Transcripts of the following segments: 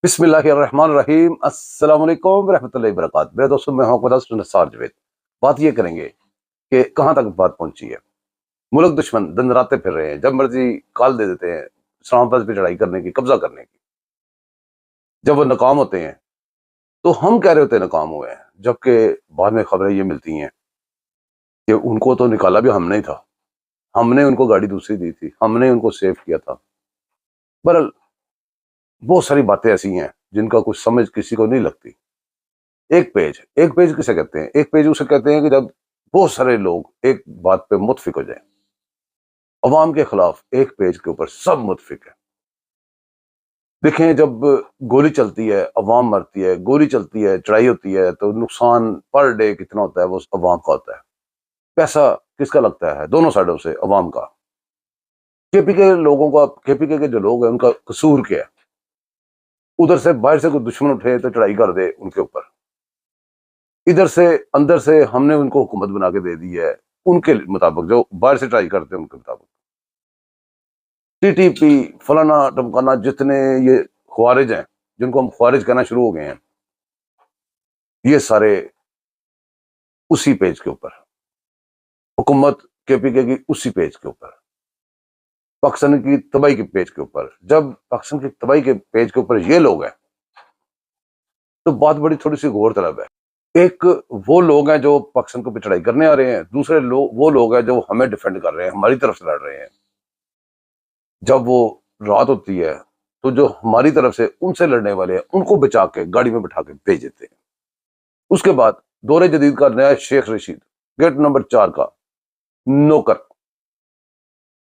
बिस्मिल्लाहिर्रहमानिर्रहीम। अस्सलाम वालेकुम रहमतुल्लाहि वबरकातुहू। मेरे दोस्तों, मैं हूं आपका नसार जवेद। बात ये करेंगे कि कहाँ तक बात पहुंची है। मुल्क दुश्मन दंदराते फिर रहे हैं, जब मर्जी कॉल दे देते हैं इस्लामाबाद पे चढ़ाई करने की, कब्जा करने की। जब वो नाकाम होते हैं तो हम कह रहे होते हैं नाकाम हुए हैं, जबकि बाद में खबरें ये मिलती हैं कि उनको तो निकाला भी हमने ही था, हमने उनको गाड़ी दूसरी दी थी, हमने उनको सेव किया था। बहरहाल बहुत सारी बातें ऐसी हैं जिनका कुछ समझ किसी को नहीं लगती। एक पेज किसे कहते हैं? एक पेज उसे कहते हैं कि जब बहुत सारे लोग एक बात पे मुत्फिक हो जाएं, अवाम के खिलाफ एक पेज के ऊपर सब मुत्फिक है। देखें, जब गोली चलती है, अवाम मरती है, गोली चलती है, चढ़ाई होती है, तो नुकसान पर डे कितना होता है वो अवाम का होता है। पैसा किसका लगता है? दोनों साइडों से अवाम का। केपीके के जो लोग हैं उनका कसूर क्या है? उधर से बाहर से कोई दुश्मन उठे तो चढ़ाई कर दे उनके ऊपर, इधर से अंदर से हमने उनको हुकूमत बना के दे दी है उनके मुताबिक, जो बाहर से ट्राई करते हैं उनके मुताबिक। टीटीपी फलाना टमकाना, जितने ये ख्वारिज हैं, जिनको हम ख्वारिज कहना शुरू हो गए हैं, ये सारे उसी पेज के ऊपर, हुकूमत केपीके की उसी पेज के ऊपर, पाकिस्तान की तबाही के पेज के ऊपर। जब पाकिस्तान की तबाही के पेज के ऊपर ये लोग हैं तो बात बड़ी थोड़ी सी गौर तलब है। एक वो लोग हैं जो पाकिस्तान को पे चढ़ाई करने आ रहे हैं, दूसरे लोग वो लोग हैं जो हमें डिफेंड कर रहे हैं, हमारी तरफ से लड़ रहे हैं। जब वो रात होती है तो जो हमारी तरफ से उनसे लड़ने वाले हैं उनको बचा के गाड़ी में बिठा के भेज देते हैं। उसके बाद दौरे जदीद का नया शेख रशीद, गेट नंबर 4 का नौकर।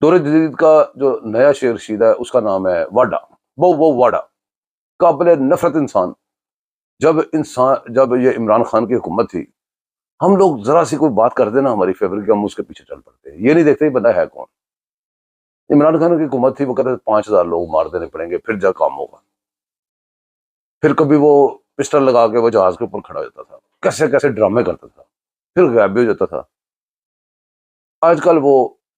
दौरे जदीद का जो नया शेख रशीद है उसका नाम है वाडा। वो वाडा काबिल नफरत इंसान। जब ये इमरान खान की हुकूमत थी, हम लोग जरा सी कोई बात कर देना हमारी फेवर की, हम उसके पीछे चल पड़ते हैं, ये नहीं देखते बंदा है कौन। इमरान खान की हुकूमत थी, वो कहते 5,000 लोग मार देने पड़ेंगे फिर जा काम होगा। फिर कभी वो पिस्टल लगा के वो जहाज के ऊपर खड़ा हो जाता था, कैसे कैसे ड्रामे करता था, फिर गायब भी हो जाता था। आजकल वो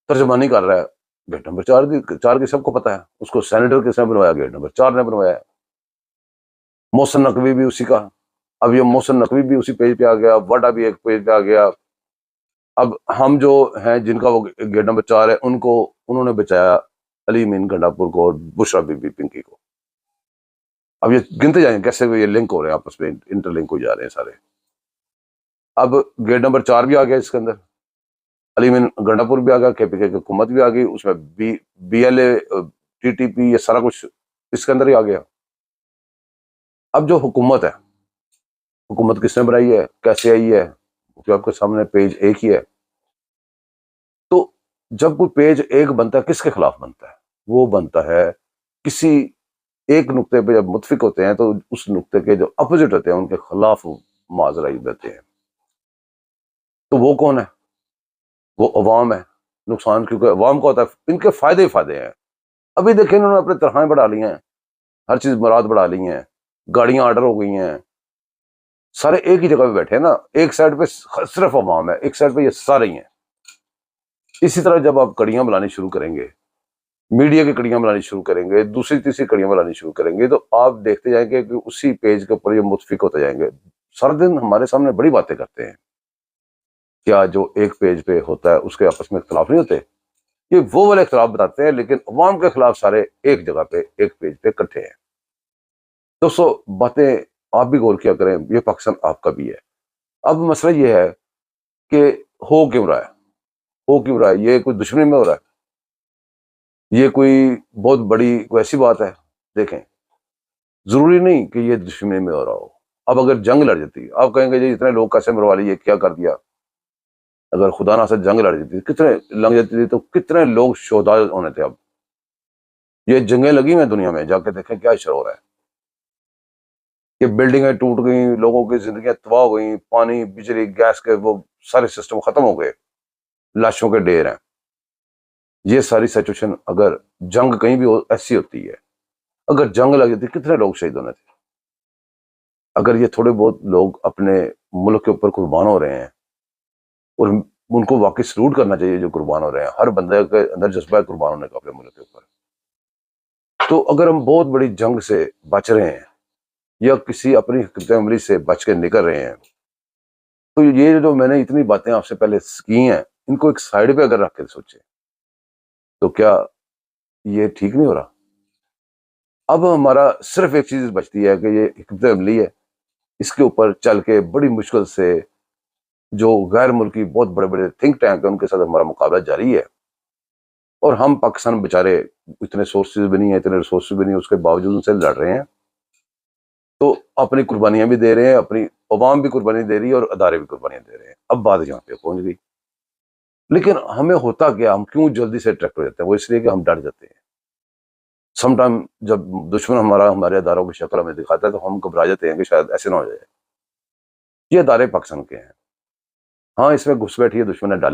तर्जमानी कर रहा है गेट नंबर 4 की सबको पता है। उसको सेनेटर किसने बनवाया? गेट नंबर 4 ने बनवाया है। मोहसिन नकवी भी उसी का। अब ये मोहसिन नकवी भी उसी पेज पे आ गया, वाडा भी एक पेज पे आ गया। अब हम जो हैं जिनका वो गेट नंबर 4 है, उनको उन्होंने बचाया अली मीन गंडापुर को और बुशरा बीबी पिंकी को। अब ये गिनते जाएंगे कैसे ये लिंक हो रहे हैं, आपस में इंटरलिंक हो जा रहे हैं सारे। अब गेट नंबर 4 भी आ गया इसके अंदर, अली मीन गंडापुर भी आ गया, केपीके की हुकूमत भी आ गई, उसमें BLA TTP ये सारा कुछ इसके अंदर ही आ गया। अब जो हुकूमत है, हुकूमत किसने बनाई है, कैसे आई है, जो आपके सामने पेज एक ही है। तो जब कोई पेज एक बनता है, किसके खिलाफ बनता है? वो बनता है किसी एक नुक्ते पे। जब मुतफिक होते हैं तो उस नुक्ते के जो अपोजिट होते हैं उनके खिलाफ माजरा देते हैं। तो वो कौन है? वो अवाम है। नुकसान क्योंकि अवाम का होता है, इनके फायदे ही फायदे हैं। अभी देखिए, इन्होंने अपने तनख्वाहें बढ़ा ली हैं, हर चीज मुराद बढ़ा ली हैं, गाड़ियां ऑर्डर हो गई हैं, सारे एक ही जगह पे बैठे हैं ना। एक साइड पे सिर्फ अवाम है, एक साइड पे ये सारे ही हैं। इसी तरह जब आप कड़ियां बनानी शुरू करेंगे, मीडिया की कड़ियां बनानी शुरू करेंगे, दूसरी तीसरी कड़ियां बनानी शुरू करेंगे, तो आप देखते जाएंगे कि उसी पेज के ऊपर ये मुतफिक होते जाएंगे। सारा दिन हमारे सामने बड़ी बातें करते हैं। क्या जो एक पेज पे होता है उसके आपस में इख्तलाफ नहीं होते? ये वो वाले इख्तलाफ बताते हैं, लेकिन अवाम के खिलाफ सारे एक जगह पे एक पेज पे इकट्ठे हैं। दोस्तों, बातें आप भी गौर किया करें, ये पाकिस्तान आपका भी है। अब मसला ये है कि हो क्यों रहा है, हो क्यों रहा है? ये कोई दुश्मनी में हो रहा है? ये कोई बहुत बड़ी कोई ऐसी बात है? देखें, जरूरी नहीं कि ये दुश्मनी में हो रहा हो। अब अगर जंग लड़ जाती, आप कहेंगे जी इतने लोग कैसे मरवा लिए, क्या कर दिया। अगर खुदा ना से जंग लड़ जाती, कितने लग जाती थी, तो कितने लोग शोधा होने थे। अब ये जंगें लगी हुई दुनिया में, जाके देखें क्या इशर हो रहा है। कि बिल्डिंगें टूट गई, लोगों की जिंदगियां तबाह हो गई, पानी बिजली गैस के वो सारे सिस्टम खत्म हो गए, लाशों के ढेर हैं। ये सारी सिचुएशन अगर जंग कहीं भी ऐसी होती है, अगर जंग लग जाती, कितने लोग शहीद होने थे। अगर ये थोड़े बहुत लोग अपने मुल्क के ऊपर कुर्बान हो रहे हैं, और उनको वाकई सलूट करना चाहिए जो कुर्बान हो रहे हैं। हर बंदे के अंदर जज्बा है कुर्बान होने का अपने मुल्क के ऊपर। तो अगर हम बहुत बड़ी जंग से बच रहे हैं یا کسی اپنی حکمت عملی سے بچ کے نکل رہے ہیں، تو یہ جو میں نے اتنی باتیں آپ سے پہلے کی ہیں، ان کو ایک سائڈ پہ اگر رکھ کے سوچیں تو کیا یہ ٹھیک نہیں ہو رہا؟ اب ہمارا صرف ایک چیز بچتی ہے کہ یہ حکمت عملی ہے، اس کے اوپر چل کے بڑی مشکل سے جو غیر ملکی بہت بڑے بڑے تھنک ٹینک ہیں ان کے ساتھ ہمارا مقابلہ جاری ہے، اور ہم پاکستان بیچارے اتنے سورسز بھی نہیں ہیں، اتنے ریسورسز بھی نہیں ہیں، اس کے باوجود ان سے لڑ رہے ہیں، تو اپنی قربانیاں بھی دے رہے ہیں، اپنی عوام بھی قربانی دے رہی ہے اور ادارے بھی قربانیاں دے رہے ہیں۔ اب بات یہاں پہ پہنچ گئی، لیکن ہمیں ہوتا کیا، ہم کیوں جلدی سے اٹریکٹ ہو جاتے ہیں؟ وہ اس لیے کہ ہم ڈر جاتے ہیں۔ سم ٹائم جب دشمن ہمارے اداروں کی شکل ہمیں دکھاتا ہے تو ہم گھبرا جاتے ہیں کہ شاید ایسے نہ ہو جائے۔ یہ ادارے پاکستان کے ہیں، ہاں اس میں گھس بیٹھی ہے دشمن نے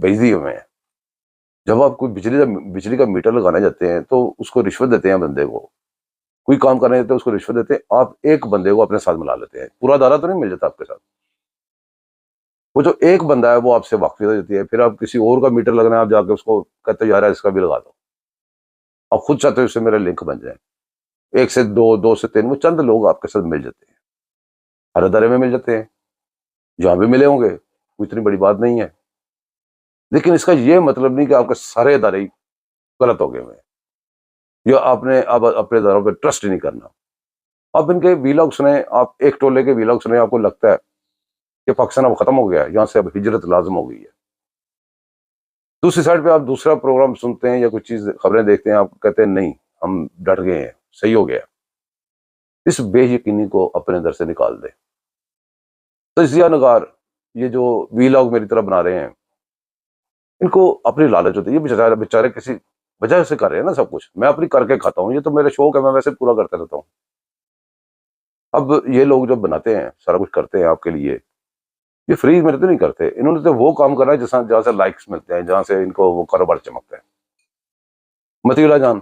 بھیج دی ہمیں۔ جب آپ کوئی بجلی کا میٹر لگانے جاتے ہیں تو اس کو رشوت دیتے ہیں، بندے کو کوئی کام کرنے دیتے ہیں اس کو رشوت دیتے ہیں، آپ ایک بندے کو اپنے ساتھ ملا لیتے ہیں، پورا ادارہ تو نہیں مل جاتا آپ کے ساتھ، وہ جو ایک بندہ ہے وہ آپ سے واقفیت ہو جاتی ہے، پھر آپ کسی اور کا میٹر لگنا ہے، آپ جا کے اس کو کہتے ہیں یار اس کا بھی لگا دو، آپ خود چاہتے ہو اس سے میرے لنک بن جائیں، ایک سے دو، دو سے تین، وہ چند لوگ آپ کے ساتھ مل جاتے ہیں، ہر ادارے میں مل جاتے ہیں، جہاں بھی ملے ہوں گے کوئی اتنی بڑی بات نہیں ہے، لیکن اس کا یہ مطلب نہیں کہ آپ کے سارے ادارے غلط ہو گئے ہوئے ہیں، یا آپ نے اب اپنے اداروں پہ ٹرسٹ نہیں کرنا۔ آپ ان کے ویلاگ سنیں، آپ ایک ٹولے کے ویلاگ سنیں، آپ کو لگتا ہے کہ پاکستان اب ختم ہو گیا ہے، یہاں سے اب ہجرت لازم ہو گئی ہے۔ دوسری سائڈ پہ آپ دوسرا پروگرام سنتے ہیں یا کوئی چیز خبریں دیکھتے ہیں، آپ کہتے ہیں نہیں ہم ڈٹ گئے ہیں، صحیح ہو گیا۔ اس بے یقینی کو اپنے اندر سے نکال دیں۔ تجزیہ نگار یہ جو ویلاگ میری طرح بنا رہے ہیں، ان کو اپنی لالچ ہوتی ہے، یہ بیچارے کسی وجہ سے کر رہے ہیں نا سب کچھ، میں اپنی کر کے کھاتا ہوں، یہ تو میرا شوق ہے، میں ویسے پورا کرتا رہتا ہوں۔ اب یہ لوگ جو بناتے ہیں، سارا کچھ کرتے ہیں آپ کے لیے، یہ فری میں تو نہیں کرتے، انہوں نے تو وہ کام کرنا ہے جہاں سے لائکس ملتے ہیں، جہاں سے ان کو وہ کاروبار چمکتا ہے۔ متی اللہ جان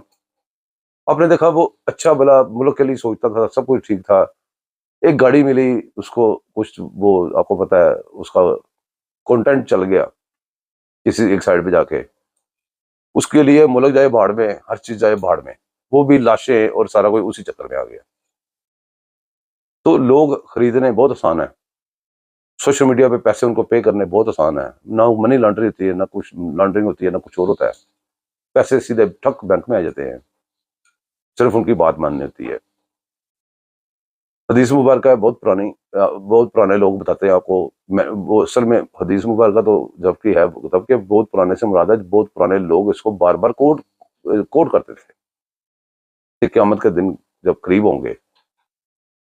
آپ نے دیکھا، وہ اچھا بلا ملک کے لیے سوچتا تھا، سب کچھ ٹھیک تھا، ایک گاڑی ملی اس کو، کچھ وہ آپ کو پتا ہے اس کا کنٹینٹ چل گیا کسی ایک سائڈ پہ جا کے، اس کے لیے ملک جائے بھاڑ میں، ہر چیز جائے بھاڑ میں، وہ بھی لاشیں اور سارا کوئی اسی چکر میں آ گیا۔ تو لوگ خریدنے بہت آسان ہے، سوشل میڈیا پہ پیسے ان کو پے کرنے بہت آسان ہے، نہ منی لانڈری ہوتی ہے، نہ کچھ لانڈرنگ ہوتی ہے، نہ کچھ اور ہوتا ہے، پیسے سیدھے ٹھک بینک میں آ جاتے ہیں، صرف ان کی بات ماننی ہوتی ہے۔ حدیث مبارکہ ہے بہت پرانے لوگ بتاتے ہیں آپ کو، وہ اصل میں حدیث مبارکہ تو جبکہ بہت پرانے سے مراد ہے، بہت پرانے لوگ اس کو بار بار کوٹ کرتے تھے کہ قیامت کے دن جب قریب ہوں گے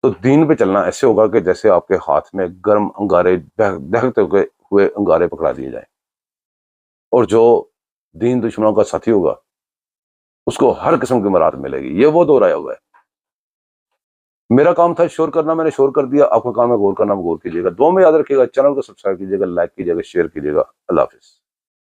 تو دین پہ چلنا ایسے ہوگا کہ جیسے آپ کے ہاتھ میں گرم انگارے، دہتے ہوئے انگارے پکڑا دیے جائیں، اور جو دین دشمنوں کا ساتھی ہوگا اس کو ہر قسم کی مراد ملے گی۔ یہ وہ دور آیا ہوا ہے۔ میرا کام تھا شور کرنا، میں نے شور کر دیا، آپ کا کام ہے غور کرنا، غور کیجیے گا۔ دعا میں یاد رکھیے گا، چینل کو سبسکرائب کیجیے گا، لائک کیجیے گا، شیئر کیجیے گا۔ اللہ حافظ۔